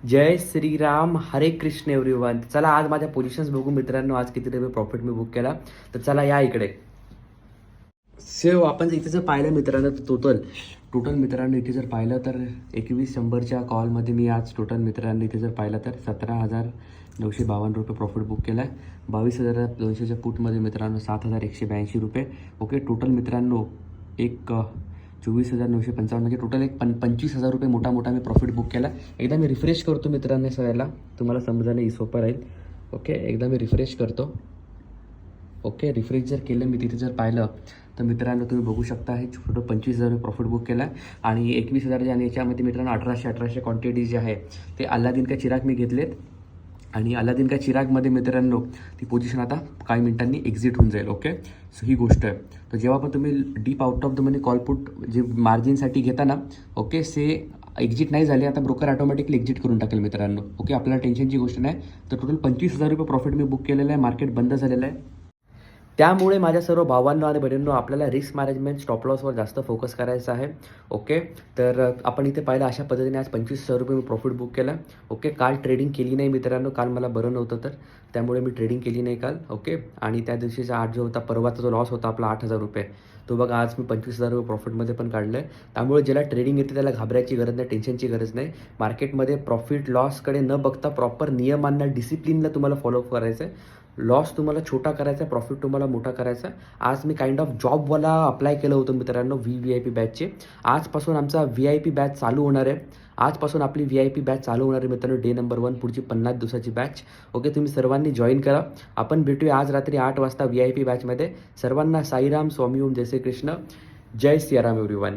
जय श्रीराम, हरे कृष्ण एव्हरीवन. चला आज माझ्या पोझिशन्स बघू मित्रांनो, आज किती रुपये प्रॉफिट मी बुक केला. तर चला या इकडे. आपण इथे जर पाहिलं मित्रांनो, टोटल मित्रांनो इथे जर पाहिलं तर 2100च्या कॉलमध्ये मी आज टोटल मित्रांनो इथे जर पाहिलं तर 17,952 रुपये प्रॉफिट बुक केला आहे. 22,200च्या पुटमध्ये मित्रांनो 7,182 रुपये. ओके, टोटल मित्रांनो एक 24,955 म्हणजे टोटल एक 25,000 रुपये मोठा मी प्रॉफिट बुक केला. एकदा मी रिफ्रेश करतो मित्रांनो सगळ्याला, तुम्हाला समजायला सोपं राहील. ओके, एकदा मी रिफ्रेश करतो. ओके, रिफ्रेश जर केलं मी तिथे जर पाहिलं तर मित्रांनो तुम्ही बघू शकता हे टोटल 25,000 प्रॉफिट बुक केला आणि 21,000 आणि याच्यामध्ये मित्रांनो 1800 क्वांटिटी जे आहे ते अल्लादीन का चिराग मी घेतलेत आणि अल्लादीन का चिरागमध्ये मित्रांनो ती पोझिशन आता काही मिनिटांनी एक्झिट होऊन जाईल. ओके, सो ही गोष्ट आहे. तर जेव्हा पण तुम्ही डीप आउट ऑफ द मनी कॉलपुट जे मार्जिनसाठी घेता ना, ओके, एक्झिट नाही झाले आता ब्रोकर ऑटोमॅटिकली एक्झिट करून टाकेल मित्रांनो. ओके, आपल्याला टेन्शनची गोष्ट नाही. तर टोटल 25,000 रुपये प्रॉफिट मी बुक केलेलं आहे. मार्केट बंद झालेलं आहे. त्यामुळे माझ्या सर्व भावांनो आणि बहिणींनो आपल्याला रिस्क मॅनेजमेंट स्टॉप लॉसवर जास्त फोकस करायचा आहे. ओके, तर आपण इथे पाहिलं अशा पद्धतीने आज 25,000 रुपये मी प्रॉफिट बुक केलं. ओके, काल ट्रेडिंग केली नाही मित्रांनो, काल मला बरं नव्हतं तर त्यामुळे मी ट्रेडिंग केली नाही काल. ओके, आणि त्या दिवशीचा आज जो होता परवाचा जो लॉस होता आपला 8,000 रुपये, तो बघा आज मी 25,000 रुपये प्रॉफिटमध्ये पण काढलं आहे. त्यामुळे ज्याला ट्रेडिंग येते त्याला घाबरायची गरज नाही, टेन्शनची गरज नाही. मार्केटमध्ये प्रॉफिट लॉसकडे न बघता प्रॉपर नियमांना डिसिप्लिनला तुम्हाला फॉलो करायचं आहे. लॉस तुम्हाला छोटा करायचा आहे, प्रॉफिट तुम्हाला मोठा करायचा. आज मी काइंड ऑफ जॉबवाला अप्लाय केलं होतं मित्रांनो VIP बॅचचे. आजपासून आमचा VIP बॅच चालू होणार आहे. आजपासून आपली VIP बॅच चालू होणार आहे मित्रांनो, डे नंबर 1 पुढची 50 दिवसाची बॅच. ओके, तुम्ही सर्वांनी जॉईन करा. आपण भेटूया आज रात्री 8 वाजता VIP बॅचमध्ये. सर्वांना साईराम, स्वामी ओम, जय श्री कृष्ण, जय सियाराम एव्हरीवन.